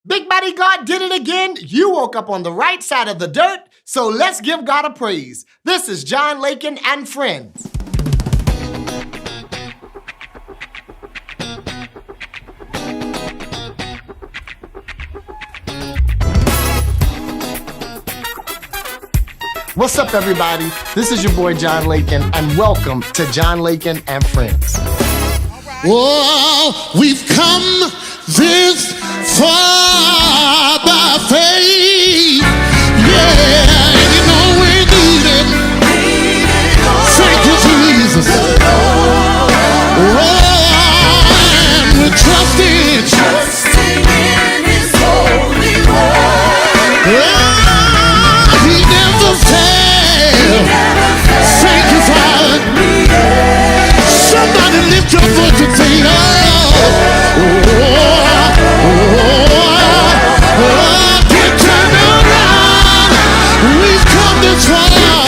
Big Buddy God did it again. You woke up on the right side of the dirt, so let's give God a praise. This is John Lakin and Friends. What's up, everybody? This is your boy John Lakin, and welcome to John Lakin and Friends. Oh, we've come this far by faith. Yeah, and you know we need it. Thank you, Jesus. Oh, and we're trusting in His holy word. Oh, He never fails. Thank you, Father. Somebody lift your voice and say, get turned around. We've come this far. Yeah.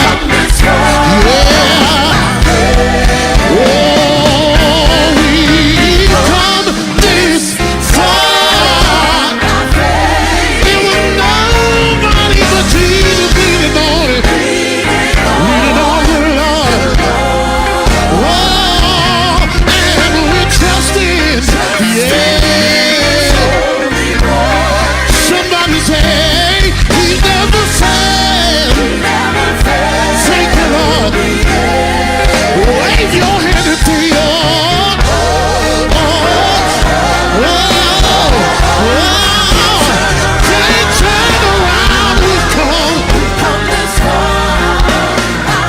Oh, we've come this far. There was nobody but Jesus leaning on it. Leaning on the Lord. Somebody say, He never failed. Thank you, Lord. Wave your hand at the Lord. Can't turn around. We've come this far.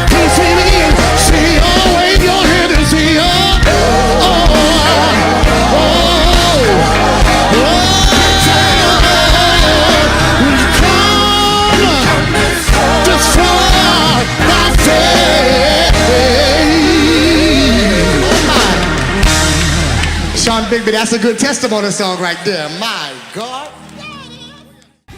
Can you say it again? Say, wave your hand and say, Sean Bigby, that's a good testimony song right there. My God.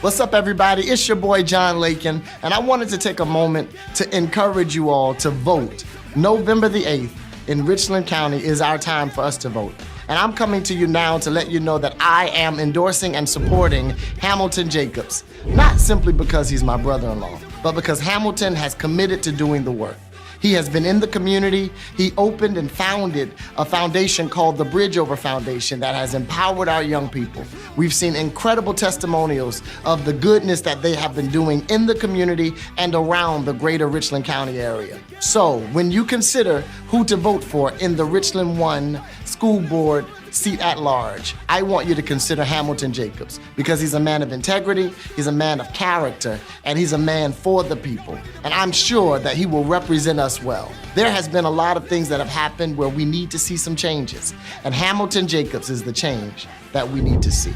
What's up, everybody? It's your boy John Lakin, and I wanted to take a moment to encourage you all to vote. November the 8th in Richland County is our time for us to vote. And I'm coming to you now to let you know that I am endorsing and supporting Hamilton Jacobs, not simply because he's my brother-in-law, but because Hamilton has committed to doing the work. He has been in the community. He opened and founded a foundation called the Bridge Over Foundation that has empowered our young people. We've seen incredible testimonials of the goodness that they have been doing in the community and around the greater Richland County area. So when you consider who to vote for in the Richland 1 school board seat at large, I want you to consider Hamilton Jacobs because he's a man of integrity, he's a man of character, and he's a man for the people. And I'm sure that he will represent us well. There has been a lot of things that have happened where we need to see some changes, and Hamilton Jacobs is the change that we need to see.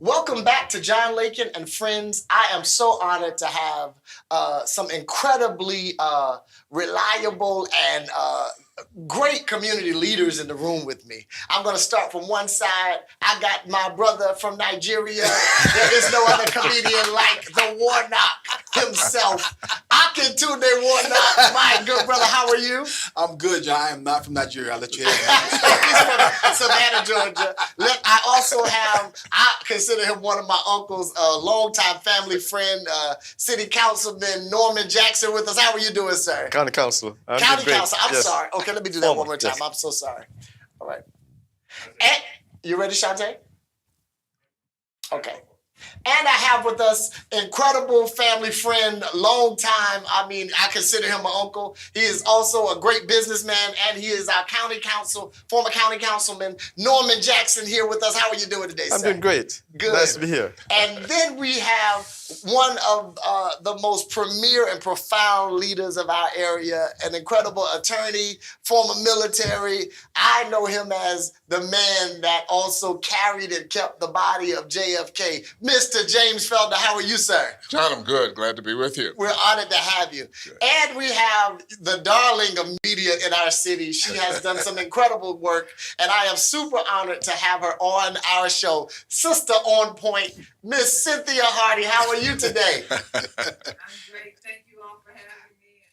Welcome back to John Lakin and Friends. I am so honored to have some incredibly reliable and great community leaders in the room with me. I'm going to start from one side. I got my brother from Nigeria. There is no other comedian like the Warnock himself. Akintunde Warnock, my good brother. How are you? I'm good, John. I am not from Nigeria. I'll let you He's from Savannah, Georgia. I consider him one of my uncles, a longtime family friend, City Councilman Norman Jackson with us. How are you doing, sir? County Council. County Council. I'm sorry. Okay, let me do that one more time. Yes. I'm so sorry. All right. And, you ready, Shantae? Okay. And I have with us incredible family friend, long time. I mean, I consider him my uncle. He is also a great businessman, and he is our former county councilman, Norman Jackson, here with us. How are you doing today, sir? I'm doing great. Good. Nice to be here. And then we have one of the most premier and profound leaders of our area, an incredible attorney, former military. I know him as the man that also carried and kept the body of JFK. Mr. James Felder, how are you, sir? John, I'm good. Glad to be with you. We're honored to have you. Good. And we have the darling of media in our city. She has done some incredible work, and I am super honored to have her on our show. Sister on point, Miss Cynthia Hardy. How are you today? I'm great. Thank you all for having me.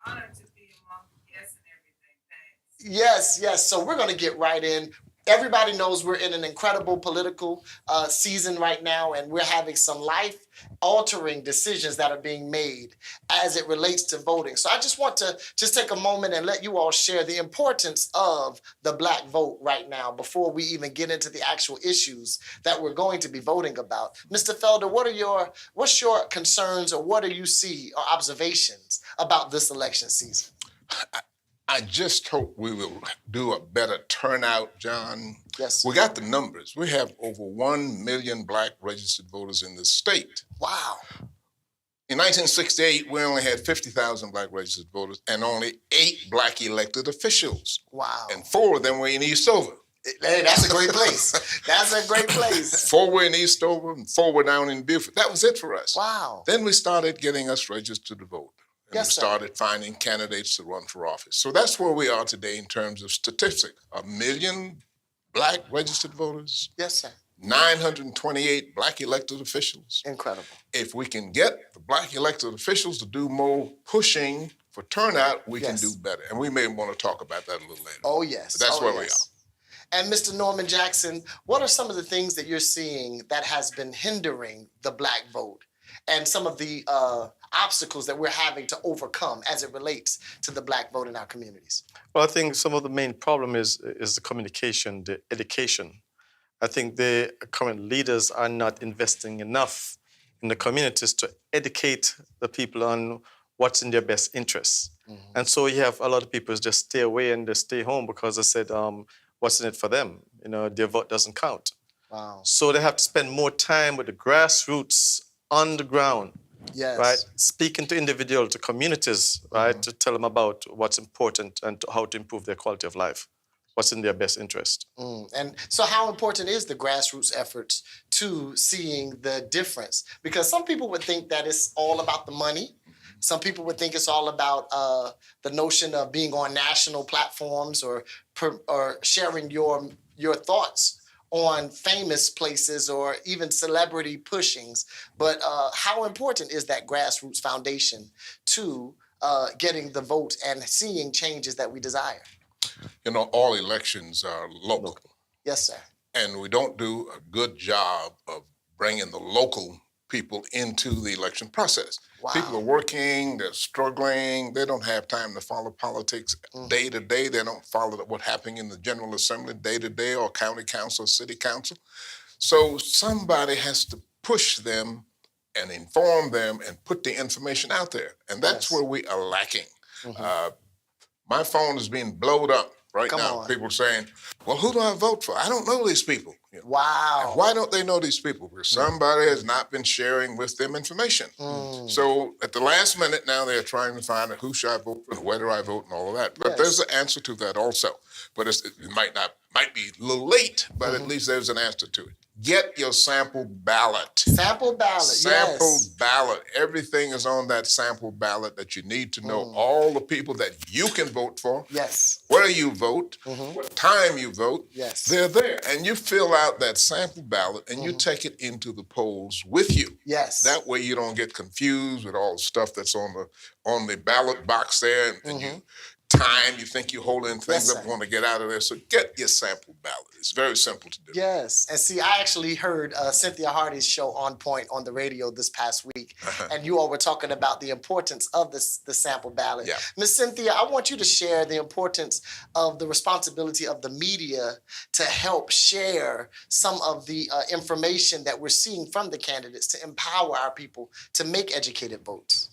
I'm honored to be among the guests and everything. Thanks. Yes, yes. So we're going to get right in. Everybody knows we're in an incredible political season right now, and we're having some life altering decisions that are being made as it relates to voting. So I just want to just take a moment and let you all share the importance of the black vote right now before we even get into the actual issues that we're going to be voting about. Mr. Felder, what's your concerns, or what do you see or observations about this election season? I just hope we will do a better turnout, John. Yes. We got the numbers. We have over 1 million black registered voters in this state. Wow. In 1968, we only had 50,000 black registered voters and only 8 black elected officials. Wow. And 4 of them were in Eastover. Hey, that's a great place. That's a great place. 4 were in Eastover and 4 were down in Beaufort. That was it for us. Wow. Then we started getting us registered to vote. And Yes, we sir. started finding candidates to run for office. So that's where we are today in terms of statistics. 1 million black registered voters, Yes, sir. 928 black elected officials. Incredible. If we can get the black elected officials to do more pushing for turnout, we can Yes. do better. And we may want to talk about that a little later. Oh, yes. But that's Oh, where we yes. are. And Mr. Norman Jackson, what are some of the things that you're seeing that has been hindering the black vote, and some of the obstacles that we're having to overcome as it relates to the black vote in our communities? Well, I think some of the main problem is the communication, the education. I think the current leaders are not investing enough in the communities to educate the people on what's in their best interests. And so you have a lot of people just stay away and just stay home because they said, what's in it for them? Their vote doesn't count. Wow. So they have to spend more time with the grassroots on the ground, Yes. right? Speaking to individuals, to communities, right? To tell them about what's important and how to improve their quality of life, what's in their best interest. And so how important is the grassroots efforts to seeing the difference? Because some people would think that it's all about the money. Some people would think it's all about the notion of being on national platforms or sharing your thoughts on famous places or even celebrity pushings. But how important is that grassroots foundation to getting the vote and seeing changes that we desire? All elections are local. Yes, sir. And we don't do a good job of bringing the local people into the election process. Wow. People are working, they're struggling, they don't have time to follow politics day to day. They don't follow what's happening in the General Assembly day to day, or county council, city council. So somebody has to push them and inform them and put the information out there. And that's Yes. where we are lacking. My phone is being blowed up right Come now. on. People saying, well, who do I vote for? I don't know these people. Wow. Why don't they know these people? Because somebody has not been sharing with them information. So at the last minute now, they're trying to find out who should I vote for, where do I vote, and all of that. But Yes. there's an answer to that also. But it might be a little late, but at least there's an answer to it. Get your sample ballot. Sample ballot, Sample yes. ballot. Everything is on that sample ballot that you need to know. All the people that you can vote for, Yes. where you vote, what time you vote, Yes. they're there. And you fill out that sample ballot and you take it into the polls with you. Yes. That way you don't get confused with all the stuff that's on the ballot box there, and you think you're holding things Yes, up, sir. want to get out of there. So get your sample ballot. It's very simple to do. Yes. And see, I actually heard Cynthia Hardy's show On Point on the radio this past week, and you all were talking about the importance of the sample ballot. Yeah. Miss Cynthia, I want you to share the importance of the responsibility of the media to help share some of the information that we're seeing from the candidates to empower our people to make educated votes.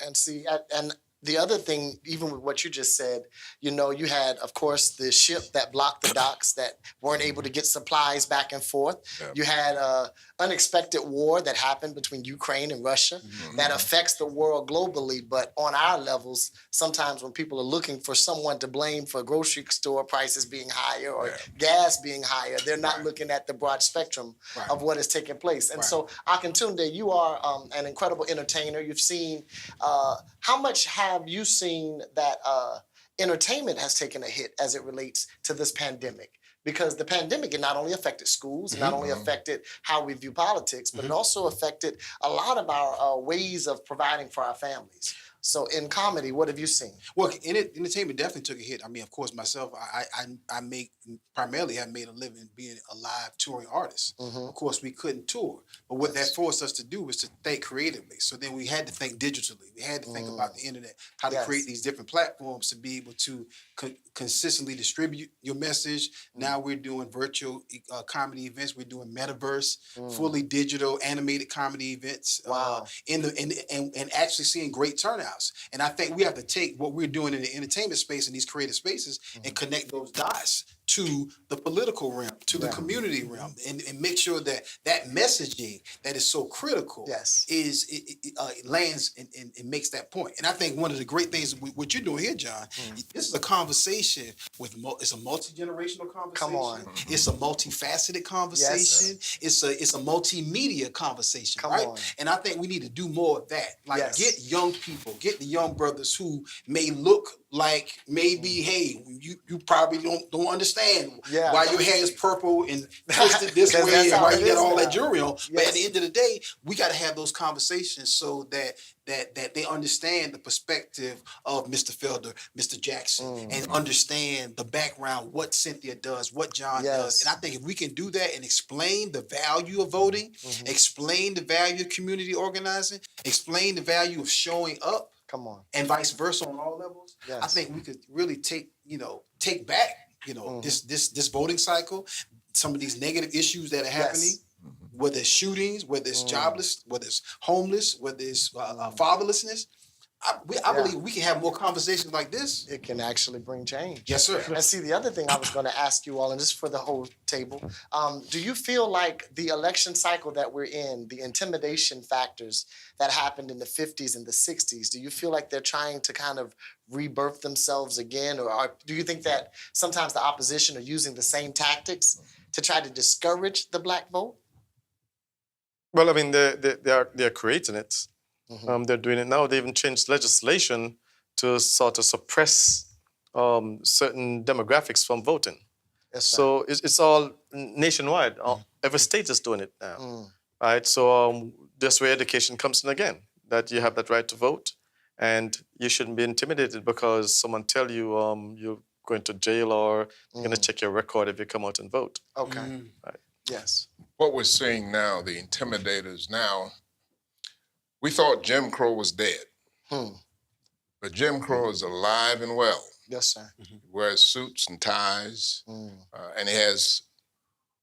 And see, and the other thing, even with what you just said, you know, you had, of course, the ship that blocked the docks that weren't able to get supplies back and forth. Yeah. You had unexpected war that happened between Ukraine and Russia that affects the world globally. But on our levels, sometimes when people are looking for someone to blame for grocery store prices being higher or gas being higher, they're not looking at the broad spectrum of what is taking place. And so, Akintunde, you are an incredible entertainer. You've seen, how much have you seen that entertainment has taken a hit as it relates to this pandemic? Because the pandemic, it not only affected schools, it not only affected how we view politics, but it also affected a lot of our ways of providing for our families. So in comedy, what have you seen? Well, entertainment definitely took a hit. I mean, of course, myself, I make primarily have made a living being a live touring artist. Of course, we couldn't tour, but what that forced us to do was to think creatively. So then we had to think digitally. We had to think about the internet, how to create these different platforms to be able to consistently distribute your message. Now we're doing virtual comedy events. We're doing metaverse, fully digital animated comedy events. Wow. And actually seeing great turnouts. And I think we have to take what we're doing in the entertainment space and these creative spaces and connect those dots to the political realm, to the community realm, and make sure that that messaging that is so critical lands and makes that point. And I think one of the great things what you're doing here, John, this is a conversation it's a multi-generational conversation. Come on. It's a multifaceted conversation. It's a multimedia conversation, right? On. And I think we need to do more of that. Like get young people, get the young brothers who may look like maybe, hey, you probably don't understand why your hair is purple and twisted this way and why you got all that jewelry on. But at the end of the day, we got to have those conversations so that they understand the perspective of Mr. Felder, Mr. Jackson, and understand the background, what Cynthia does, what John does. And I think if we can do that and explain the value of voting, explain the value of community organizing, explain the value of showing up, and vice versa on all levels, I think we could really take back, this voting cycle, some of these negative issues that are happening, whether it's shootings, whether it's jobless, whether it's homeless, whether it's fatherlessness. I believe we can have more conversations like this. It can actually bring change. Yes, sir. And see, the other thing I was going to ask you all, and this is for the whole table, do you feel like the election cycle that we're in, the intimidation factors that happened in the 50s and the 60s, do you feel like they're trying to kind of rebirth themselves again? Or do you think that sometimes the opposition are using the same tactics to try to discourage the black vote? Well, I mean, they're creating it. They're doing it now. They even changed legislation to sort of suppress certain demographics from voting. Yes, sir. So it's all nationwide. Every state is doing it now, right? So that's where education comes in again, that you have that right to vote, and you shouldn't be intimidated because someone tell you you're going to jail or you're going to check your record if you come out and vote. Okay. Right. Yes. What we're seeing now, the intimidators now, we thought Jim Crow was dead. But Jim Crow is alive and well. Yes, sir. He wears suits and ties, and he has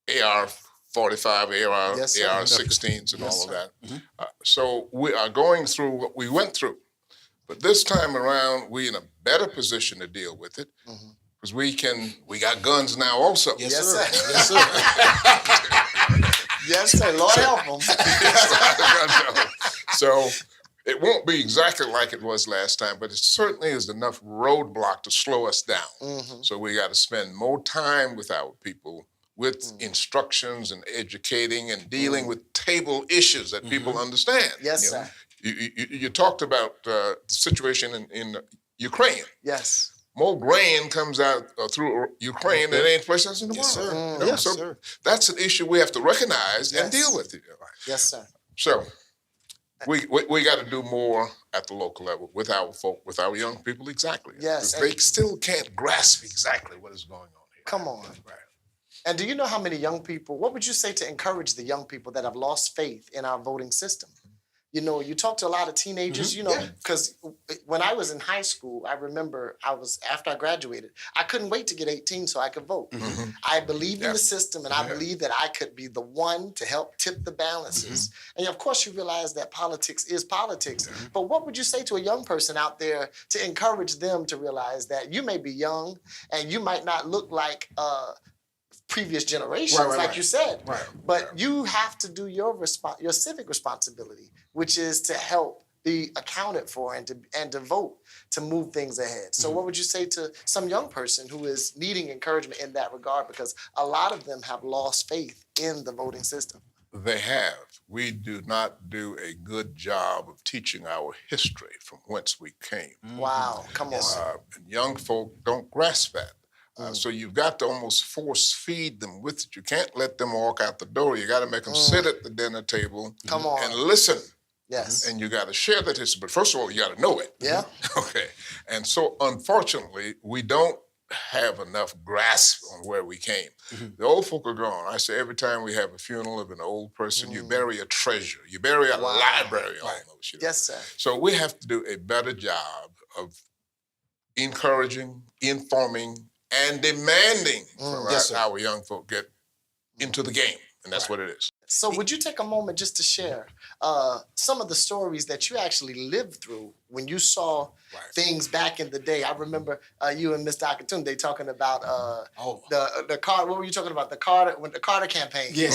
AR-45, AR-16s, and all of that. So we are going through what we went through. But this time around, we're in a better position to deal with it because we got guns now also. Yes, sir. Yes, sir. Yes, sir. Lord help them. So it won't be exactly like it was last time, but it certainly is enough roadblock to slow us down. So we got to spend more time with our people, with instructions and educating and dealing with table issues that people understand. Yes, sir. You talked about the situation in Ukraine. Yes. More grain comes out through Ukraine than any place else in the world. Sir. You know, so that's an issue we have to recognize and deal with. Yes, sir. So we got to do more at the local level with our folk, with our young people, exactly. Yes. They still can't grasp exactly what is going on here. Come on. Right. And do you know how many young people, what would you say to encourage the young people that have lost faith in our voting system? You know, you talk to a lot of teenagers, you know, because when I was in high school, I remember after I graduated, I couldn't wait to get 18 so I could vote. I believed in the system, and I believed that I could be the one to help tip the balances. And of course, you realize that politics is politics. But what would you say to a young person out there to encourage them to realize that you may be young and you might not look like previous generations, like you said, but you have to do your civic responsibility, which is to help be accounted for and to vote to move things ahead. So what would you say to some young person who is needing encouragement in that regard, because a lot of them have lost faith in the voting system? They have. We do not do a good job of teaching our history from whence we came. Wow, come on. And young folk don't grasp that. So you've got to almost force feed them with it. You can't let them walk out the door. You got to make them sit at the dinner table and listen. Yes. And you got to share that history. But first of all, you got to know it. Yeah. Okay. And so unfortunately, we don't have enough grasp on where we came. The old folk are gone. I say every time we have a funeral of an old person, you bury a treasure. You bury a library almost. You know? Yes, sir. So we have to do a better job of encouraging, informing, and demanding from our young folk get into the game. And that's what it is. So would you take a moment just to share some of the stories that you actually lived through when you saw things back in the day? I remember you and Mr. Akatunde talking about the Carter. What were you talking about? The Carter campaign. Yeah.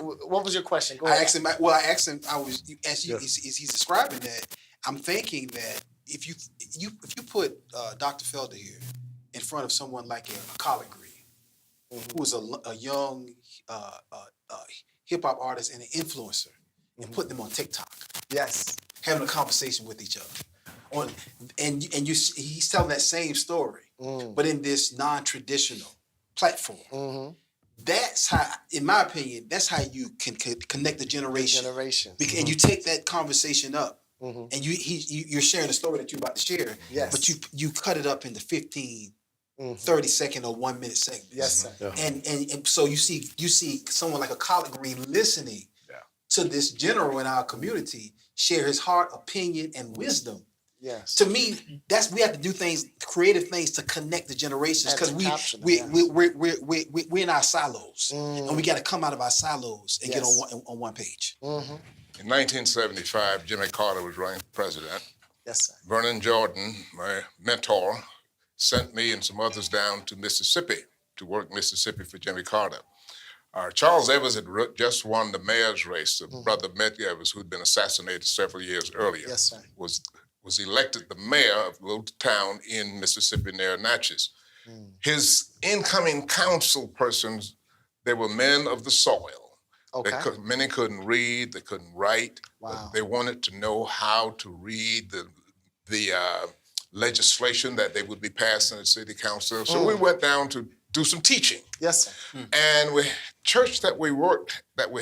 What was your question? Go ahead. I asked him. He's describing that. I'm thinking that if you put Dr. Felder here in front of someone like a collard green, who is a young hip hop artist and an influencer, and put them on TikTok. Yes. Having a conversation with each other. He's telling that same story, but in this non-traditional platform. That's how, in my opinion, that's how you can connect the generation. And you take that conversation up, and you're sharing a story that you're about to share. Yes. But you cut it up into 15, 30-second or 1 minute segments. Yes, sir. Yeah. And so you see someone like a collard green listening to this general in our community share his heart, opinion, and wisdom. Yes. To me, we have to do things, creative things to connect the generations, because we're in our silos, and we got to come out of our silos and get on one page. In 1975, Jimmy Carter was running for president. Yes, sir. Vernon Jordan, my mentor, sent me and some others down to Mississippi to work Mississippi for Jimmy Carter. Charles Evers had just won the mayor's race. The brother Medgar Evers, who'd been assassinated several years earlier, was elected the mayor of a little town in Mississippi near Natchez. His incoming council persons, they were men of the soil. Okay. Many couldn't read, they couldn't write. But they wanted to know how to read the legislation that they would be passing at city council. So we went down to do some teaching. Yes, sir. And the church that we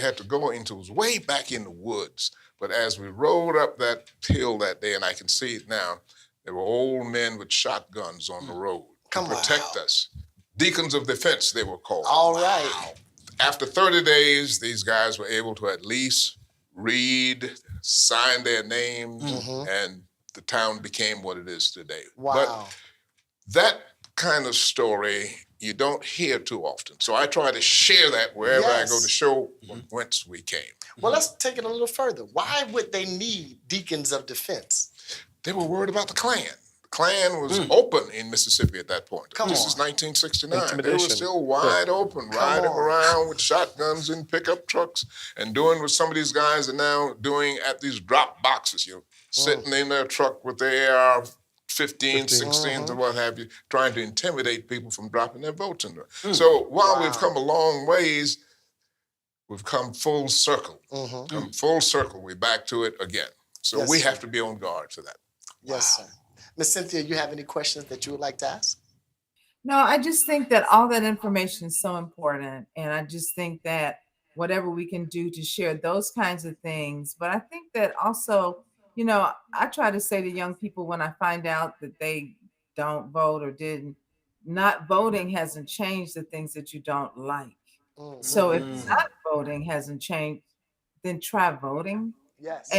had to go into was way back in the woods. But as we rode up that hill that day, and I can see it now, there were old men with shotguns on the road to protect us. Deacons of defense, they were called. All right. After 30 days, these guys were able to at least read, sign their names, and the town became what it is today. Wow. But that kind of story you don't hear too often. So I try to share that wherever I go to show whence we came. Well, let's take it a little further. Why would they need deacons of defense? They were worried about the Klan. The Klan was open in Mississippi at that point. This is 1969. They were still wide open, riding around with shotguns in pickup trucks and doing what some of these guys are now doing at these drop boxes, sitting in their truck with their AR-15, 16s, and what have you, trying to intimidate people from dropping their votes in there. So while we've come a long ways, we've come full circle. Come full circle, we're back to it again. So we have to be on guard for that. Yes, sir. Miss Cynthia, you have any questions that you would like to ask? No, I just think that all that information is so important. And I just think that whatever we can do to share those kinds of things. But I think that also, I try to say to young people when I find out that they don't vote or didn't, not voting hasn't changed the things that you don't like. So if not voting hasn't changed, then try voting. Yes.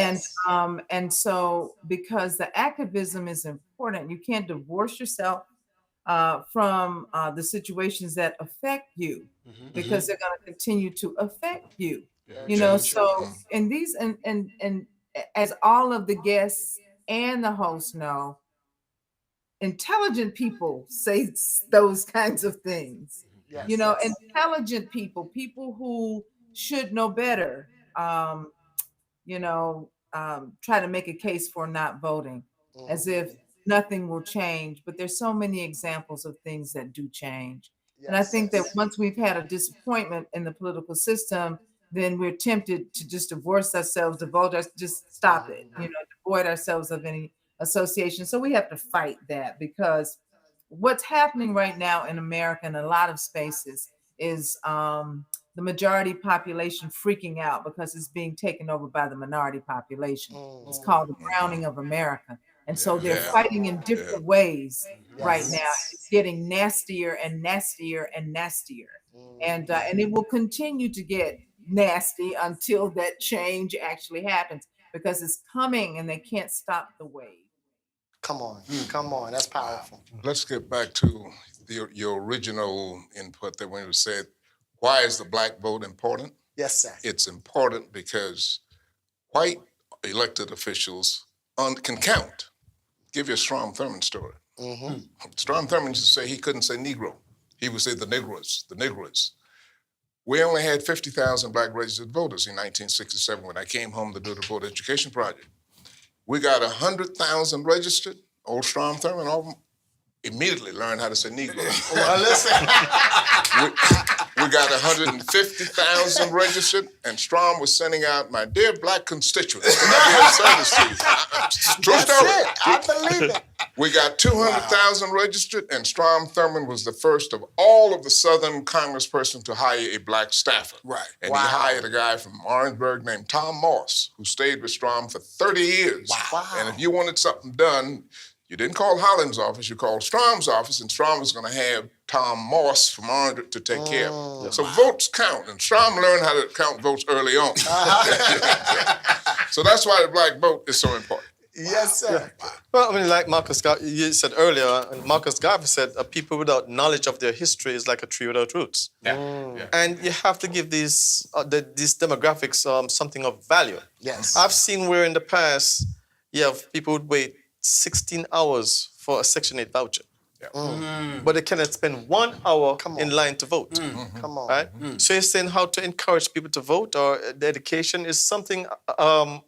And so because the activism is important, you can't divorce yourself from the situations that affect you because they're going to continue to affect you. You know, so in these and as all of the guests and the hosts know, intelligent people say those kinds of things. Yes. You know, intelligent people who should know better. Try to make a case for not voting as if nothing will change. But there's so many examples of things that do change. And I think that once we've had a disappointment in the political system, then we're tempted to just divorce ourselves, just stop it, devoid ourselves of any association. So we have to fight that because what's happening right now in America in a lot of spaces is the majority population freaking out because it's being taken over by the minority population. It's called the browning of America. And so they're fighting in different ways right now. It's getting nastier and nastier and nastier. And it will continue to get nasty until that change actually happens because it's coming and they can't stop the wave. Come on, that's powerful. Let's get back to your original input that when you said, why is the black vote important? Yes, sir. It's important because white elected officials can count. Give you a Strom Thurmond story. Strom Thurmond used to say he couldn't say Negro. He would say the Negroes. We only had 50,000 black registered voters in 1967 when I came home to do the voter education project. We got 100,000 registered. Old Strom Thurmond all immediately learned how to say Negro. Well, listen. We got 150,000 registered, and Strom was sending out, my dear black constituents, service to you. True story. I believe it. We got 200,000 registered, and Strom Thurmond was the first of all of the Southern congresspersons to hire a black staffer. Right. And he hired a guy from Orangeburg named Tom Moss, who stayed with Strom for 30 years. Wow. And if you wanted something done, you didn't call Holland's office, you called Strom's office, and Strom was going to have Tom Moss from Orangeburg to take care of it. So votes count, and Strom learned how to count votes early on. So that's why the black vote is so important. Yes, sir. Well, I mean, like you said earlier, and Marcus Garvey said, people without knowledge of their history is like a tree without roots. And you have to give these demographics something of value. Yes. I've seen where in the past, you have people would wait 16 hours for a Section 8 voucher. But they cannot spend 1 hour in line to vote. Come on. Right? So you're saying how to encourage people to vote, or the education is something, a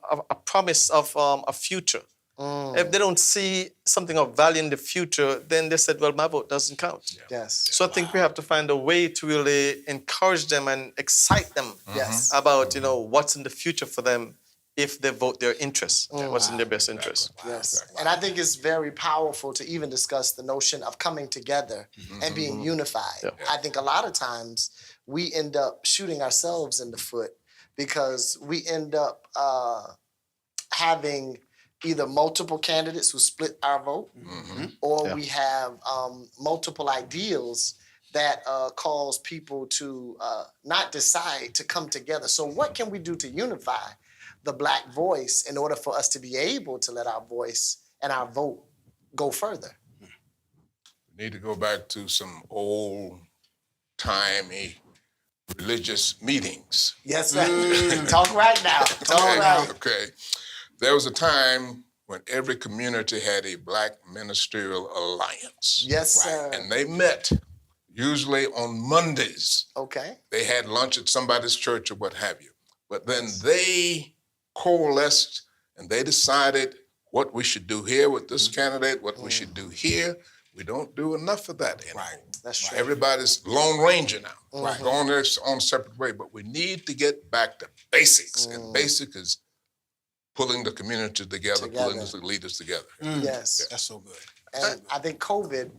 promise of a future. If they don't see something of value in the future, then they said, well, my vote doesn't count. Yes. So I think we have to find a way to really encourage them and excite them about, what's in the future for them if they vote their interests, what's in their best interest. Yes. And I think it's very powerful to even discuss the notion of coming together and being unified. I think a lot of times we end up shooting ourselves in the foot because we end up having either multiple candidates who split our vote or we have multiple ideals that cause people to not decide to come together. So what can we do to unify the black voice in order for us to be able to let our voice and our vote go further? We need to go back to some old-timey religious meetings. Yes, sir. Talk right now. Talk right. Okay. There was a time when every community had a black ministerial alliance. Yes, sir. And they met usually on Mondays. Okay. They had lunch at somebody's church or what have you. But then they coalesced and they decided what we should do here with this candidate, what we should do here. We don't do enough of that anymore. That's true. Everybody's Lone Ranger now, going their own separate way. But we need to get back to basics. And basic is pulling the community together, pulling the leaders together. Yes. That's so good. And I think COVID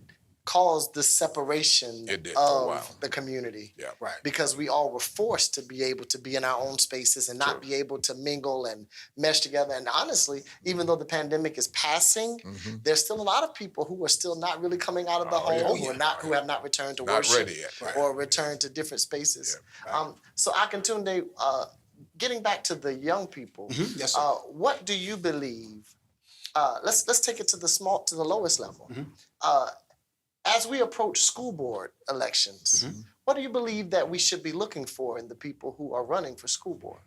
caused the separation of the community. Yeah, right. Because we all were forced to be able to be in our own spaces and not be able to mingle and mesh together. And honestly, even though the pandemic is passing, there's still a lot of people who are still not really coming out of the home, who have not returned to worship ready yet, or returned to different spaces. So Akintunde, getting back to the young people, Yes, sir. what do you believe? Let's take it to the lowest level. As we approach school board elections, what do you believe that we should be looking for in the people who are running for school board?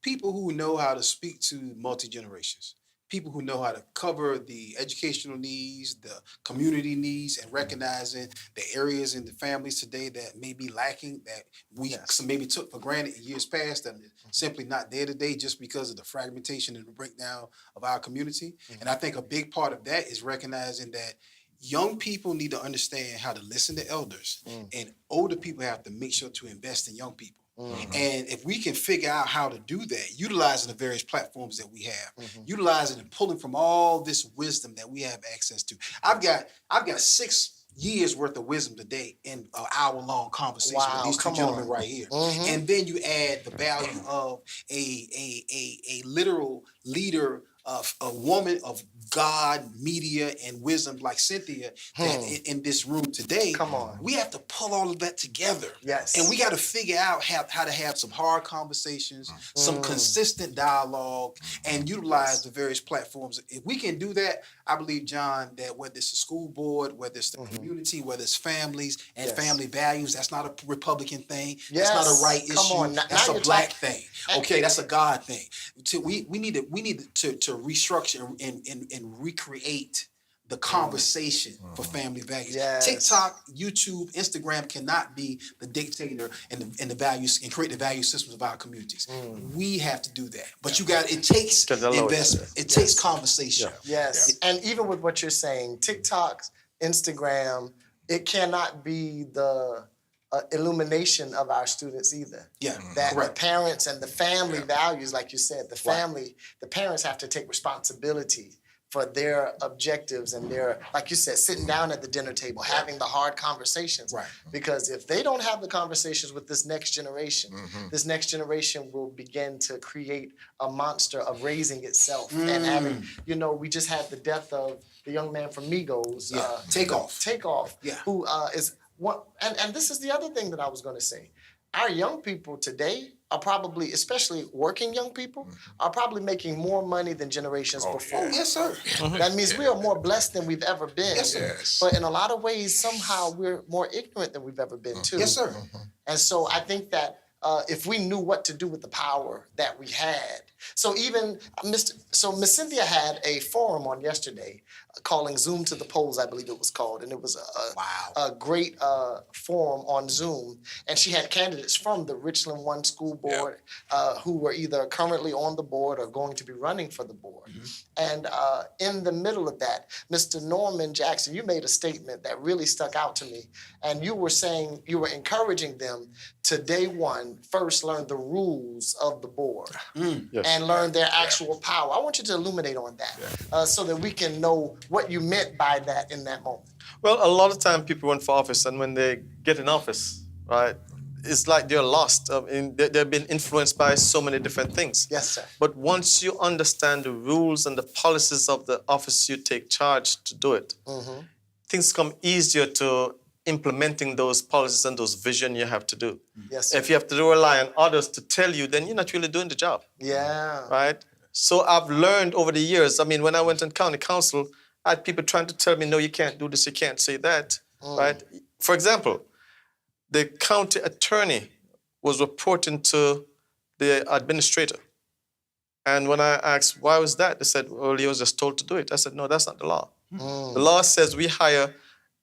People who know how to speak to multi-generations, people who know how to cover the educational needs, the community needs, and recognizing the areas in the families today that may be lacking, that we maybe took for granted in years past, that are simply not there today just because of the fragmentation and the breakdown of our community. And I think a big part of that is recognizing that young people need to understand how to listen to elders, and older people have to make sure to invest in young people. And if we can figure out how to do that, utilizing the various platforms that we have, utilizing and pulling from all this wisdom that we have access to. I've got 6 years worth of wisdom today in an hour-long conversation with these two gentlemen right here. And then you add the value of a literal leader, of a woman of God, media, and wisdom like Cynthia that in this room today. We have to pull all of that together. Yes. And we got to figure out how to have some hard conversations, some consistent dialogue, and utilize the various platforms. If we can do that, I believe, John, that whether it's a school board, whether it's the community, whether it's families and family values, that's not a Republican thing. That's not a right issue. That's a black thing. Okay, that's a God thing. We need to restructure and recreate the conversation for family values. TikTok, YouTube, Instagram cannot be the dictator and the values and create the value systems of our communities. We have to do that. But it takes investment. It takes conversation. And even with what you're saying, TikTok, Instagram, it cannot be the illumination of our students either. That the parents and the family values, like you said, the parents have to take responsibility for their objectives and their, like you said, sitting down at the dinner table, having the hard conversations. Because if they don't have the conversations with this next generation, this next generation will begin to create a monster of raising itself. And having, we just had the death of the young man from Migos. Takeoff. Who is one, and this is the other thing that I was going to say. Our young people today are probably, especially working young people, are probably making more money than generations before. Yes, sir. That means we are more blessed than we've ever been. Yes, sir. But in a lot of ways, somehow we're more ignorant than we've ever been too. Yes, sir. And so I think that if we knew what to do with the power that we had. So even Miss Cynthia had a forum on yesterday calling Zoom to the Polls, I believe it was called. And it was a great forum on Zoom. And she had candidates from the Richland 1 School Board who were either currently on the board or going to be running for the board. And in the middle of that, Mr. Norman Jackson, you made a statement that really stuck out to me. And you were saying, you were encouraging them to day one, first learn the rules of the board and learn their actual power. I want you to illuminate on that so that we can know what you meant by that in that moment. Well, a lot of time people run for office, and when they get in office, right, it's like they're lost. They've been influenced by so many different things. Yes, sir. But once you understand the rules and the policies of the office you take charge to do it, things come easier to implementing those policies and those vision you have to do. Yes, sir. If you have to rely on others to tell you, then you're not really doing the job. Right? So I've learned over the years, I mean, when I went on county council, I had people trying to tell me, no, you can't do this, you can't say that, right? For example, the county attorney was reporting to the administrator. And when I asked, why was that? They said, well, he was just told to do it. I said, no, that's not the law. The law says we hire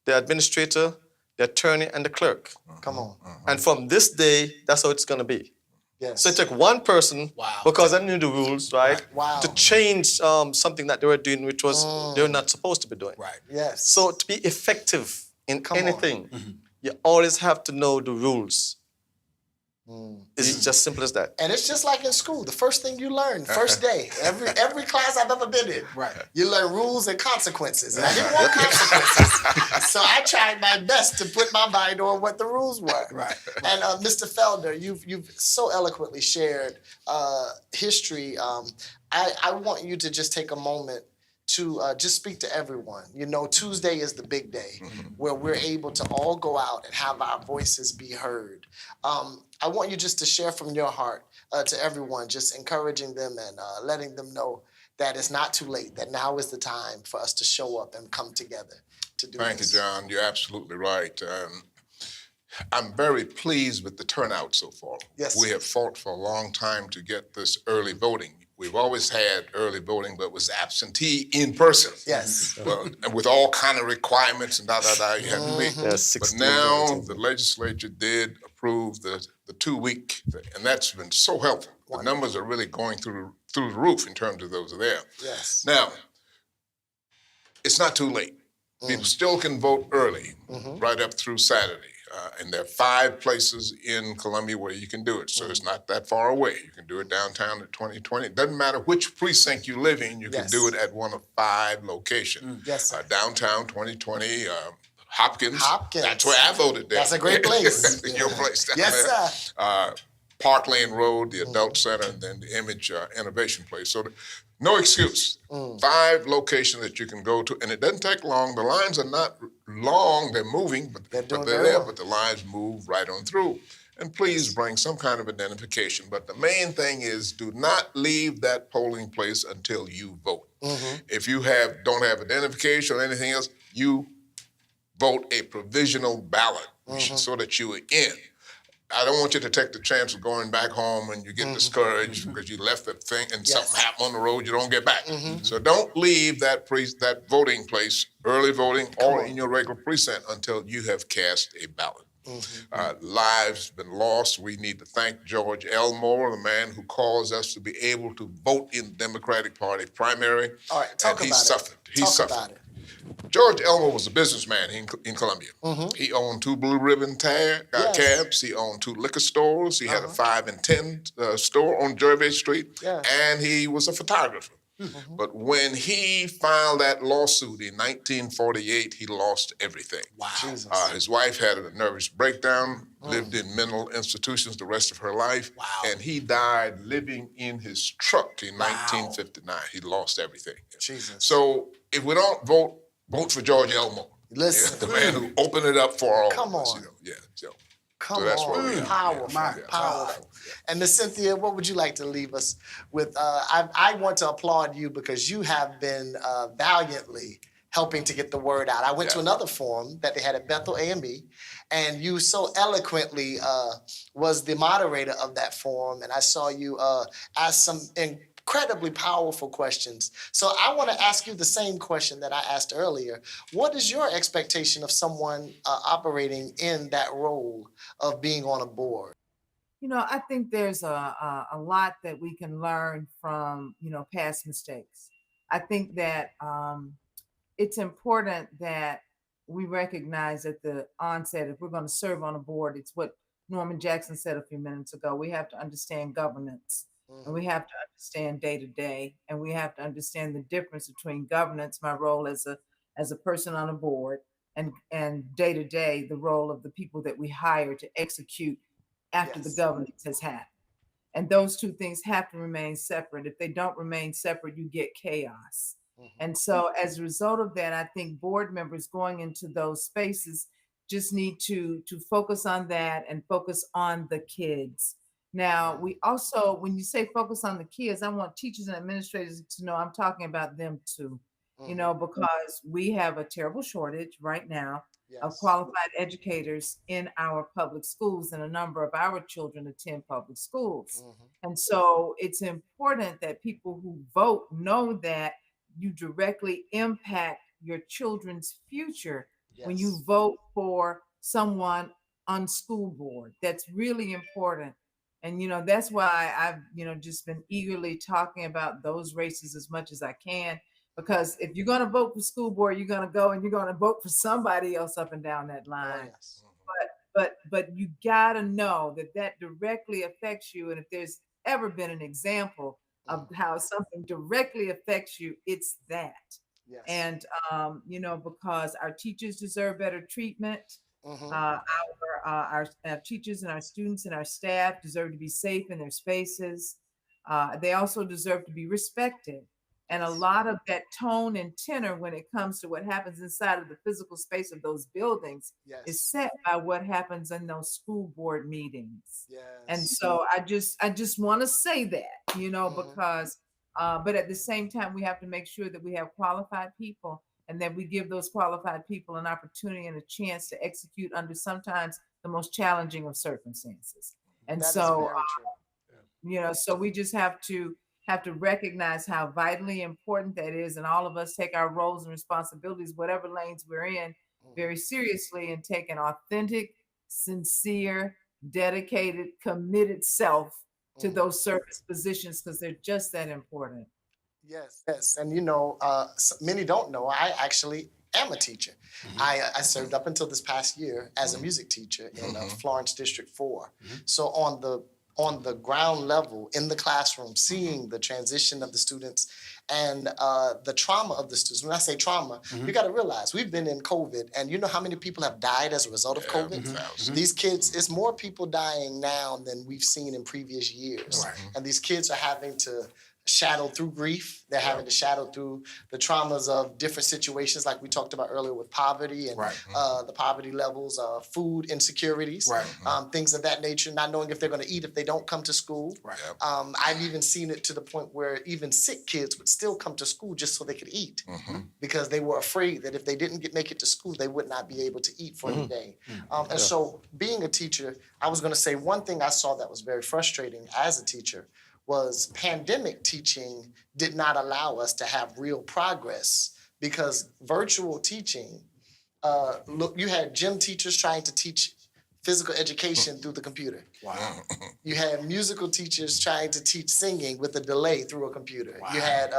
the administrator, the attorney, and the clerk. Come on. And from this day, that's how it's going to be. Yes. So it took one person, because I knew the rules, right, to change something that they were doing, which was they were not supposed to be doing. Yes. So to be effective in anything, you always have to know the rules. It's just simple as that. And it's just like in school. The first thing you learn, first day, every class I've ever been in, you learn rules and consequences. And I didn't want consequences. So I tried my best to put my mind on what the rules were. And Mr. Felder, you've so eloquently shared history. I want you to just take a moment to just speak to everyone. You know, Tuesday is the big day where we're able to all go out and have our voices be heard. I want you just to share from your heart to everyone, just encouraging them and letting them know that it's not too late, that now is the time for us to show up and come together to do Thank this. you, John. You're absolutely right. I'm very pleased with the turnout so far. Yes. We have fought for a long time to get this early voting. We've always had early voting, but it was absentee in person. Yes. Well, and with all kind of requirements and you had to meet. Yes, But 16 now voting. the legislature did approve the 2-week, and that's been so helpful. The numbers are really going through the roof in terms of those are there. Yes. Now, it's not too late. People still can vote early, right up through Saturday. And there are 5 places in Columbia where you can do it, so it's not that far away. You can do it downtown at 2020. It doesn't matter which precinct you live in, you can do it at one of 5 locations. Yes, sir. Downtown 2020, Hopkins. Hopkins. That's where I voted there. That's a great place. Your place down Yes, there. sir. Park Lane Road, the Adult Center, and then the Image Innovation Place. So no excuse. 5 locations that you can go to, and it doesn't take long. The lines are not long, they're moving, but They're doing they're very there, well. but the lines move right on through. And please bring some kind of identification. But the main thing is do not leave that polling place until you vote. If you don't have identification or anything else, you vote a provisional ballot so that you are in. I don't want you to take the chance of going back home and you get discouraged because you left that thing and something happened on the road, you don't get back. So don't leave that voting place, early voting, or in your regular precinct until you have cast a ballot. Lives been lost. We need to thank George Elmore, the man who caused us to be able to vote in the Democratic Party primary. All right, talk and about suffered. it. He suffered. About it. George Elmore was a businessman in Columbia. He owned 2 Blue Ribbon cabs. He owned 2 liquor stores. He had a 5 and 10 store on Gervais Street. And he was a photographer. But when he filed that lawsuit in 1948, he lost everything. Wow. Jesus. His wife had a nervous breakdown, lived in mental institutions the rest of her life, and he died living in his truck in 1959. He lost everything. Jesus. So if we don't vote for George Elmore. Listen. The man who opened it up for all Come of us. on. So that's where we are. Powerful, powerful. And Miss Cynthia, what would you like to leave us with? I want to applaud you because you have been valiantly helping to get the word out. I went to another forum that they had at Bethel A&B, and you so eloquently was the moderator of that forum, and I saw you ask some incredibly powerful questions. So I want to ask you the same question that I asked earlier. What is your expectation of someone operating in that role of being on a board? You know, I think there's a lot that we can learn from, past mistakes. I think that it's important that we recognize at the onset, if we're going to serve on a board, it's what Norman Jackson said a few minutes ago. We have to understand governance. And we have to understand day to day, and we have to understand the difference between governance, my role as a person on a board, and day to day, the role of the people that we hire to execute after the governance has happened. And those 2 things have to remain separate. If they don't remain separate, you get chaos. And so as a result of that, I think board members going into those spaces just need to focus on that and focus on the kids. Now, we also, when you say focus on the kids, I want teachers and administrators to know I'm talking about them too, because we have a terrible shortage right now of qualified educators in our public schools, and a number of our children attend public schools. And so it's important that people who vote know that you directly impact your children's future when you vote for someone on school board. That's really important. And, that's why I've, just been eagerly talking about those races as much as I can, because if you're going to vote for school board, you're going to go and you're going to vote for somebody else up and down that line. But you got to know that directly affects you. And if there's ever been an example of how something directly affects you, it's that. And, because our teachers deserve better treatment. Our teachers and our students and our staff deserve to be safe in their spaces. They also deserve to be respected. And a lot of that tone and tenor when it comes to what happens inside of the physical space of those buildings is set by what happens in those school board meetings. And so I just want to say that, because but at the same time we have to make sure that we have qualified people and that we give those qualified people an opportunity and a chance to execute under sometimes the most challenging of circumstances. And That is so very true. so we just have to recognize how vitally important that is, and all of us take our roles and responsibilities, whatever lanes we're in, very seriously, and take an authentic, sincere, dedicated, committed self to those service positions because they're just that important. Yes. And many don't know, I actually am a teacher. I served up until this past year as a music teacher in Florence District 4. So on the ground level in the classroom, seeing the transition of the students and the trauma of the students. When I say trauma, you got to realize we've been in COVID, and you know how many people have died as a result of COVID? These kids, it's more people dying now than we've seen in previous years. And these kids are having to shadow through grief. They're having to shadow through the traumas of different situations, like we talked about earlier with poverty and the poverty levels, food insecurities, things of that nature, not knowing if they're going to eat if they don't come to school. I've even seen it to the point where even sick kids would still come to school just so they could eat because they were afraid that if they didn't make it to school, they would not be able to eat for the day. And so being a teacher, I was going to say one thing I saw that was very frustrating as a teacher was pandemic teaching did not allow us to have real progress because virtual teaching, look, you had gym teachers trying to teach physical education through the computer. You had musical teachers trying to teach singing with a delay through a computer. You had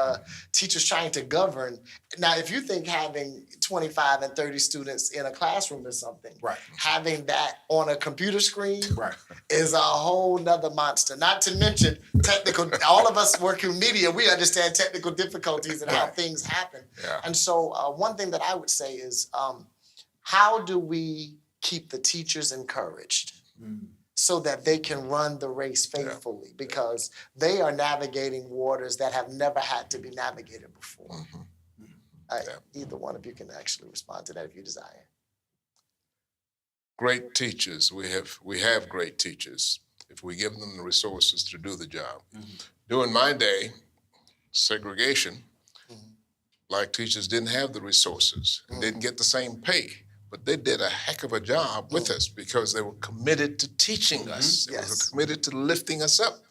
teachers trying to govern. Now, if you think having 25 and 30 students in a classroom is something, having that on a computer screen is a whole nother monster. Not to mention technical, all of us work in media, we understand technical difficulties and how things happen. And so one thing that I would say is, how do we keep the teachers encouraged so that they can run the race faithfully because they are navigating waters that have never had to be navigated before? Either one of you can actually respond to that if you desire. Great teachers. We have great teachers if we give them the resources to do the job. During my day, segregation, black teachers didn't have the resources and didn't get the same pay. But they did a heck of a job with us because they were committed to teaching us. They were committed to lifting us up.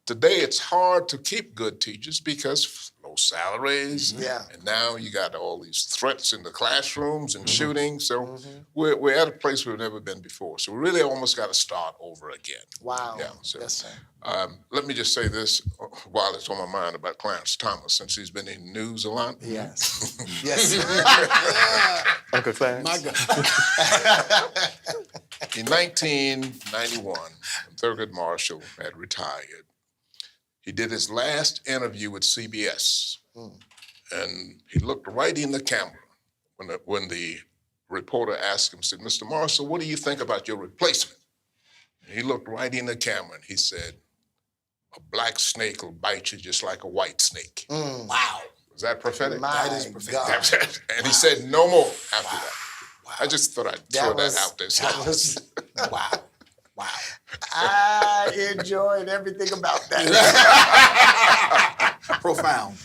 Today, it's hard to keep good teachers because low salaries. And now you got all these threats in the classrooms and shootings. So we're at a place we've never been before. So we really almost got to start over again. So, let me just say this while it's on my mind about Clarence Thomas, since he's been in the news a lot. Uncle Clarence. My God. In 1991, when Thurgood Marshall had retired, he did his last interview with CBS, and he looked right in the camera when the reporter asked him, said, "Mr. Marshall, what do you think about your replacement?" And he looked right in the camera and he said, "A black snake will bite you just like a white snake." Wow. Was that prophetic? That is prophetic. And he said no more after that. I just thought I'd throw that out there. Wow. I enjoyed everything about that. Profound.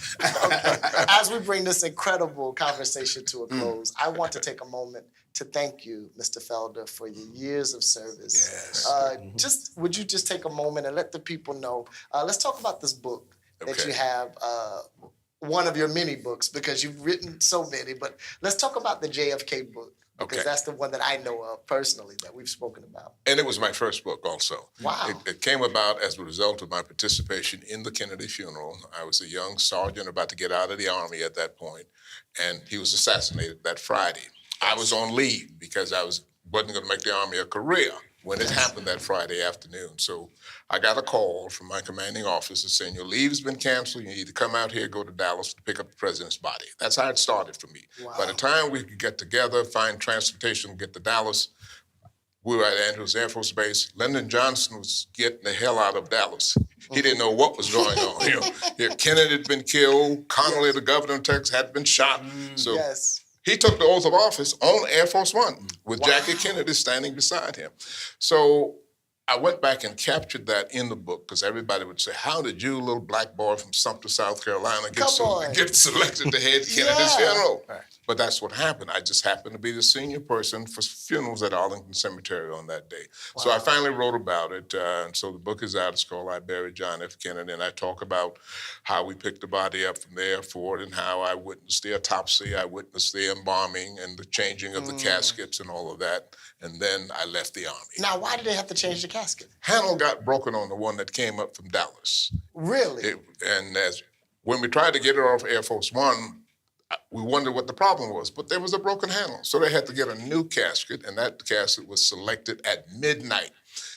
As we bring this incredible conversation to a close, I want to take a moment to thank you, Mr. Felder, for your years of service. Would you just take a moment and let the people know? Let's talk about this book that you have. One of your many books, because you've written so many, but let's talk about the JFK book, because that's the one that I know of personally that we've spoken about. And it was my first book also. Wow. It came about as a result of my participation in the Kennedy funeral. I was a young sergeant about to get out of the Army at that point, and he was assassinated that Friday. I was on leave because I wasn't going to make the Army a career when it happened that Friday afternoon. So I got a call from my commanding officer saying, "Your leave's been canceled. You need to come out here, go to Dallas to pick up the president's body." That's how it started for me. By the time we could get together, find transportation, get to Dallas, We were at Andrews Air Force Base. Lyndon Johnson was getting the hell out of Dallas. He didn't know what was going on. Kennedy had been killed. Connolly, the governor of Texas, had been shot. So he took the oath of office on Air Force One with Jackie Kennedy standing beside him. So I went back and captured that in the book because everybody would say, how did you, little black boy from Sumter, South Carolina, get selected to head Kennedy's funeral? Right. But that's what happened. I just happened to be the senior person for funerals at Arlington Cemetery on that day. Wow. So I finally wrote about it. And so the book is out. It's called I Buried John F. Kennedy. And I talk about how we picked the body up from the airport and how I witnessed the autopsy, I witnessed the embalming and the changing of the caskets and all of that. And then I left the Army. Now, why did they have to change the casket? Handle got broken on the one that came up from Dallas. Really? When we tried to get it off Air Force One, we wondered what the problem was, but there was a broken handle. So they had to get a new casket, and that casket was selected at midnight.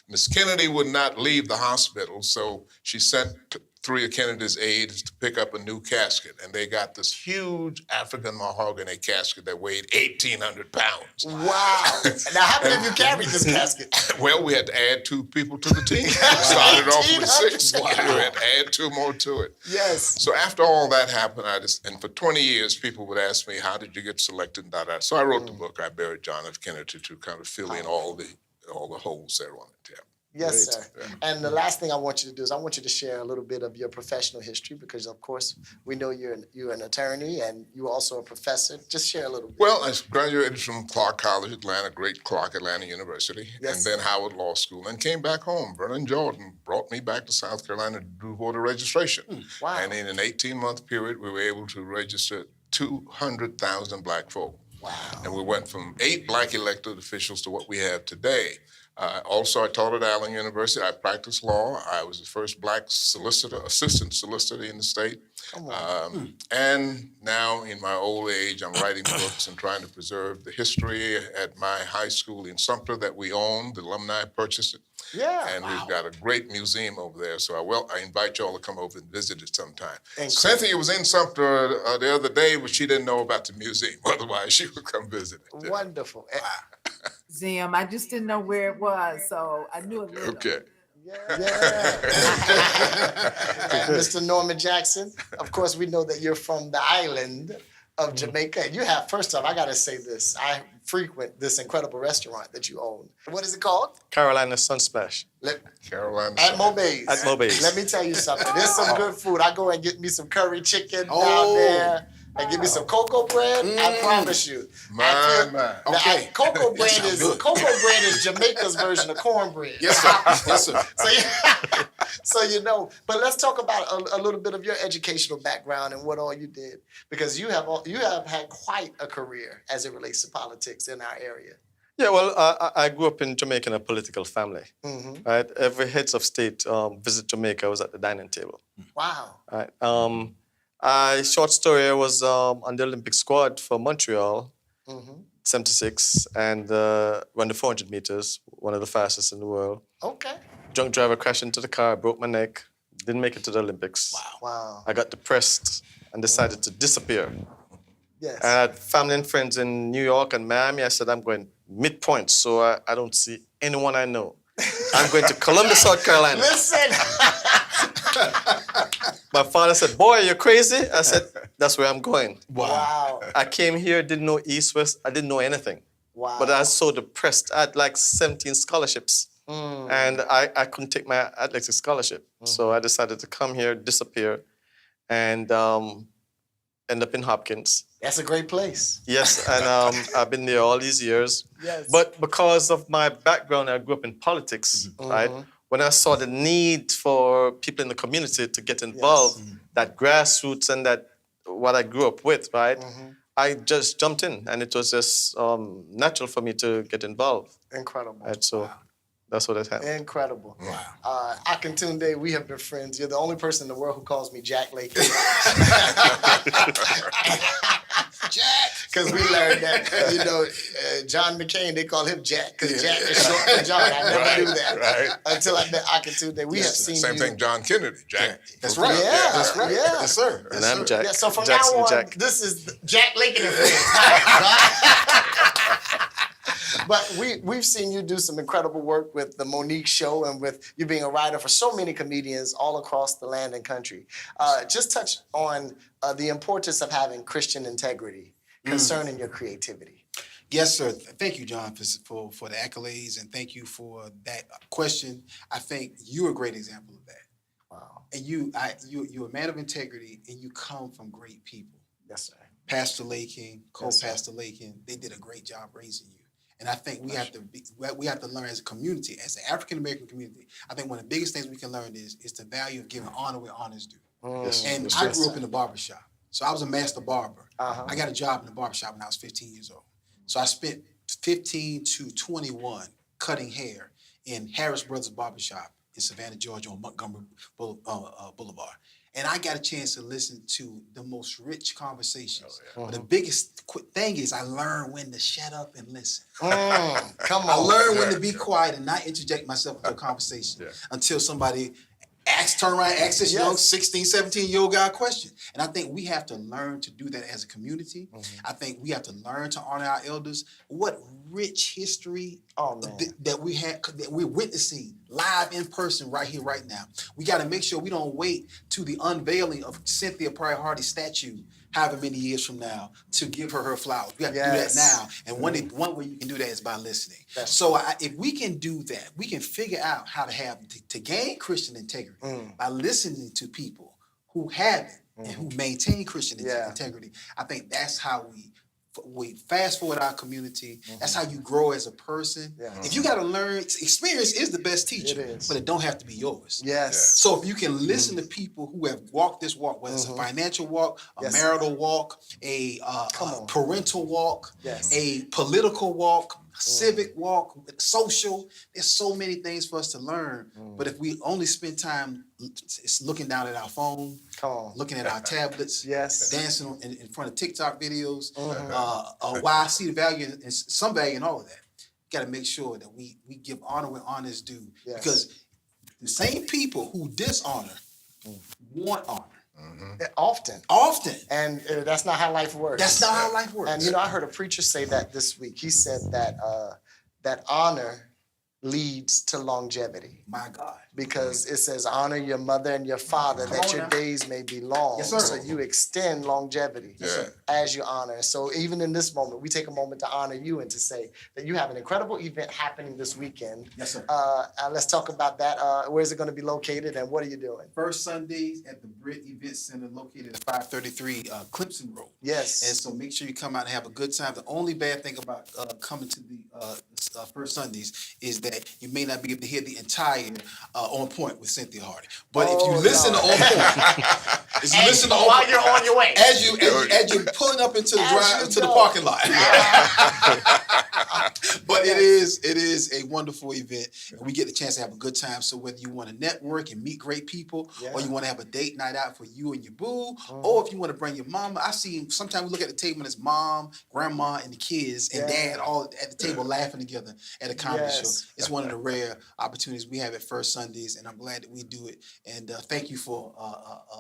Miss Kennedy would not leave the hospital, so she sent 3 of Kennedy's aides to pick up a new casket, and they got this huge African mahogany casket that weighed 1,800 pounds. Wow. Now, how many of you carried this casket? Well, we had to add 2 people to the team. Started off with 6. We had to add 2 more to it. Yes. So after all that happened, and for 20 years, people would ask me, how did you get selected? So I wrote the book, I Buried John F. Kennedy, to kind of fill in all the holes there on it. Yeah. Yes, sir. Yeah. And the last thing I want you to do is I want you to share a little bit of your professional history because, of course, we know you're an attorney and you're also a professor. Just share a little bit. Well, I graduated from Clark College, Atlanta, great Clark Atlanta University, and then Howard Law School, and came back home. Vernon Jordan brought me back to South Carolina to do voter registration. Wow. And in an 18-month period, we were able to register 200,000 black folk. Wow. And we went from 8 black elected officials to what we have today. Also, I taught at Allen University. I practiced law. I was the first black assistant solicitor in the state. And now, in my old age, I'm writing books and trying to preserve the history at my high school in Sumter that we own. The alumni purchased it. Yeah. And we've got a great museum over there. So I invite you all to come over and visit it sometime. Cynthia was in Sumter the other day, but she didn't know about the museum. Otherwise, she would come visit it. Wonderful. Zim, I just didn't know where it was, so I knew it. Okay. Yeah. And Mr. Norman Jackson, of course, we know that you're from the island of Jamaica. And you have, first off, I got to say this. I frequent this incredible restaurant that you own. What is it called? Carolina Sunsplash. Carolina. At Mobay's. At Mobay's. Let me tell you something. There's some good food. I go and get me some curry chicken down there. And give me some cocoa bread. I promise you. Okay. Cocoa bread is Jamaica's version of cornbread. Yes, sir. Yes, sir. So you know. But let's talk about a little bit of your educational background and what all you did, because you have had quite a career as it relates to politics in our area. Yeah, well, I grew up in Jamaica in a political family. Right, every heads of state visit Jamaica. I was at the dining table. Wow. Right. Short story, I was on the Olympic squad for Montreal, 76, and run the 400 meters, one of the fastest in the world. Okay. Drunk driver crashed into the car, broke my neck, didn't make it to the Olympics. Wow. I got depressed and decided to disappear. Yes. And I had family and friends in New York and Miami. I said, I'm going midpoint, so I don't see anyone I know. I'm going to Columbus, South Carolina. Listen. My father said, boy, you're crazy? I said, that's where I'm going. Wow. I came here, didn't know East, West, I didn't know anything. Wow. But I was so depressed. I had like 17 scholarships. And I couldn't take my athletics scholarship. So I decided to come here, disappear, and end up in Hopkins. That's a great place. Yes, and I've been there all these years. Yes. But because of my background, I grew up in politics, right? When I saw the need for people in the community to get involved, that grassroots and that what I grew up with, right? I just jumped in, and it was just natural for me to get involved. Incredible. Right, so that's what it happened. Incredible. Wow. Akintunde, we have been friends. You're the only person in the world who calls me Jack Lakin. Jack. Because we learned that, John McCain, they call him Jack because Jack is short for John. I never knew that until I met Akintunde. We have seen Same thing, John Kennedy, Jack. That's right. Yeah, That's right. Yeah. Yes, sir. And I'm Jack. Yeah, so from Jackson now on, Jack. this is Jack Lakin and friends. But we've seen you do some incredible work with the Monique Show and with you being a writer for so many comedians all across the land and country. Just touch on the importance of having Christian integrity concerning your creativity. Yes, sir. Thank you, John, for the accolades, and thank you for that question. I think you're a great example of that. Wow. And you're a man of integrity, and you come from great people. Yes, sir. Pastor Lakin, co-pastor Lakin, they did a great job raising you. And I think we have to learn as a community, as the African American community. I think one of the biggest things we can learn is the value of giving honor where honor is due. And I grew up in the barbershop, so I was a master barber. I got a job in the barbershop when I was 15 years old. So I spent 15 to 21 cutting hair in Harris Brothers Barbershop in Savannah, Georgia, on Montgomery Boulevard. And I got a chance to listen to the most rich conversations. But the biggest thing is I learned when to shut up and listen. Come on. I learned when to be quiet and not interject myself into a conversation until somebody turn around and ask this young 16, 17-year-old guy a question. And I think we have to learn to do that as a community. I think we have to learn to honor our elders. What rich history that we're witnessing live in person right here, right now. We got to make sure we don't wait to the unveiling of Cynthia Pryor Hardy's statue however many years from now to give her flowers. We have to do that now. And one way you can do that is by listening. So if we can do that, we can figure out how to have to gain Christian integrity by listening to people who have it and who maintain Christian integrity. I think that's how we fast forward our community. That's how you grow as a person. If you got to learn, experience is the best teacher, but it don't have to be yours. So if you can listen to people who have walked this walk, whether it's a financial walk, a marital walk, a parental walk, a political walk, civic walk, social, there's so many things for us to learn. But if we only spend time looking down at our phone, looking at our tablets, dancing in front of TikTok videos, why I see the value and some value in all of that. You got to make sure that we give honor where honor is due. Because the same people who dishonor want honor. Often. And that's not how life works. That's not how life works. And I heard a preacher say that this week. He said that that honor leads to longevity. My God. Because it says, honor your mother and your father, that your days may be long. Yes, sir. So you extend longevity as you honor. So even in this moment, we take a moment to honor you and to say that you have an incredible event happening this weekend. Yes, sir. Let's talk about that. Where is it going to be located and what are you doing? First Sundays at the Britt Event Center located at 533 Clemson Road. Yes. And so make sure you come out and have a good time. The only bad thing about coming to the First Sundays is that you may not be able to hear the entire On Point with Cynthia Hardy. But if you listen to On Point, while you're on your way, as you're pulling up into the parking lot. But it is a wonderful event. We get the chance to have a good time. So whether you want to network and meet great people, or you want to have a date night out for you and your boo, or if you want to bring your mama. I see sometimes we look at the table and it's mom, grandma, and the kids and dad all at the table laughing together at a comedy show. It's one of the rare opportunities we have at First Sundays, and I'm glad that we do it. And thank you for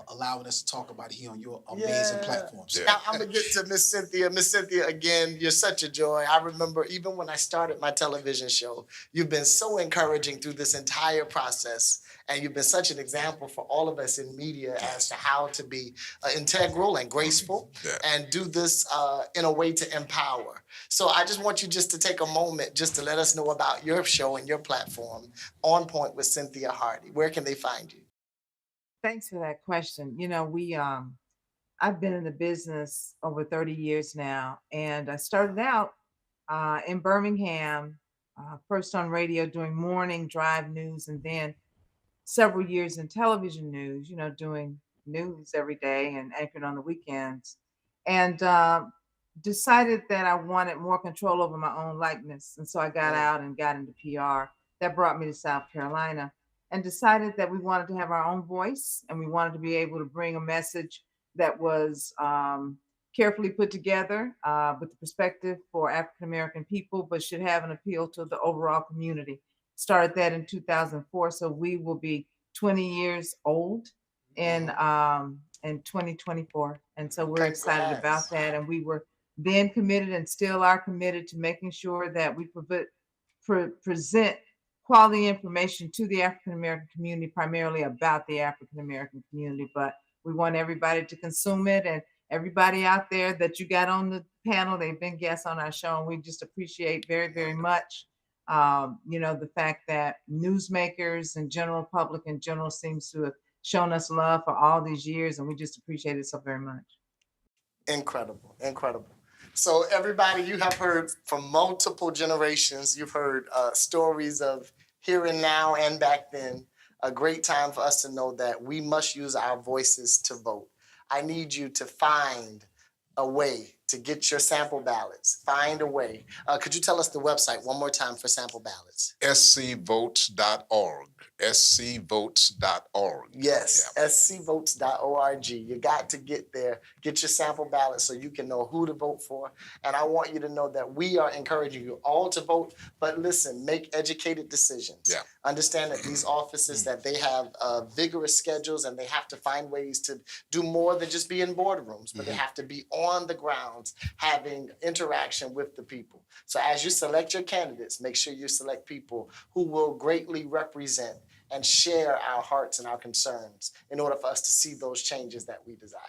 allowing us to talk about it here on your amazing platforms. Now I'm gonna get to Miss Cynthia. Miss Cynthia, again, you're such a joy. I remember even when I started my television show, you've been so encouraging through this entire process, and you've been such an example for all of us in media as to how to be integral and graceful and do this in a way to empower. So I just want you just to take a moment just to let us know about your show and your platform, On Point with Cynthia Hardy. Where can they find you? Thanks for that question. I've been in the business over 30 years now, and I started out in Birmingham, first on radio doing morning drive news, and then several years in television news, doing news every day and anchored on the weekends, and decided that I wanted more control over my own likeness. And so I got out and got into PR. That brought me to South Carolina, and decided that we wanted to have our own voice, and we wanted to be able to bring a message that was carefully put together with the perspective for African-American people, but should have an appeal to the overall community. Started that in 2004, so we will be 20 years old in 2024. And so we're excited about that. And we were then committed and still are committed to making sure that we present quality information to the African American community, primarily about the African American community. But we want everybody to consume it, and everybody out there that you got on the panel, they've been guests on our show, and we just appreciate very, very much, the fact that newsmakers and general public in general seems to have shown us love for all these years, and we just appreciate it so very much. Incredible, incredible. So everybody, you have heard from multiple generations. You've heard stories of here and now and back then. A great time for us to know that we must use our voices to vote. I need you to find a way to get your sample ballots. Find a way. Could you tell us the website one more time for sample ballots? scvotes.org. scvotes.org. Yes, scvotes.org. You got to get there. Get your sample ballot so you can know who to vote for. And I want you to know that we are encouraging you all to vote, but listen, make educated decisions. Yeah. Understand that these offices, that they have vigorous schedules, and they have to find ways to do more than just be in boardrooms, but they have to be on the grounds having interaction with the people. So as you select your candidates, make sure you select people who will greatly represent and share our hearts and our concerns in order for us to see those changes that we desire.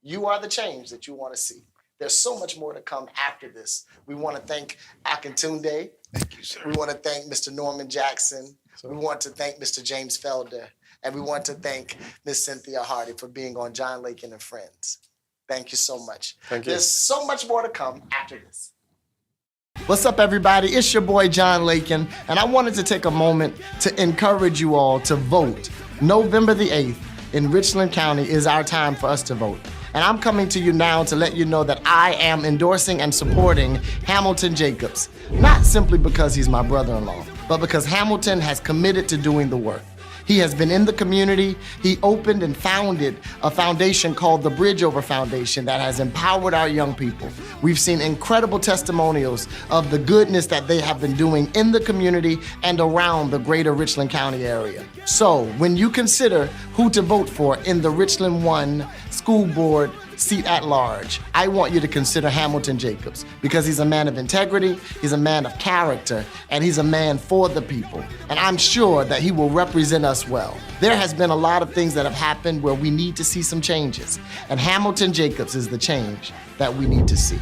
You are the change that you want to see. There's so much more to come after this. We want to thank Akintunde. Thank you, sir. We want to thank Mr. Norman Jackson. We want to thank Mr. James Felder. And we want to thank Ms. Cynthia Hardy for being on John Lakin and Friends. Thank you so much. Thank you. There's so much more to come after this. What's up, everybody? It's your boy, John Lakin, and I wanted to take a moment to encourage you all to vote. November the 8th in Richland County is our time for us to vote. And I'm coming to you now to let you know that I am endorsing and supporting Hamilton Jacobs, not simply because he's my brother-in-law, but because Hamilton has committed to doing the work. He has been in the community. He opened and founded a foundation called the Bridge Over Foundation that has empowered our young people. We've seen incredible testimonials of the goodness that they have been doing in the community and around the greater Richland County area. So when you consider who to vote for in the Richland 1 school board seat at large, I want you to consider Hamilton Jacobs, because he's a man of integrity, he's a man of character, and he's a man for the people. And I'm sure that he will represent us well. There has been a lot of things that have happened where we need to see some changes, and Hamilton Jacobs is the change that we need to see.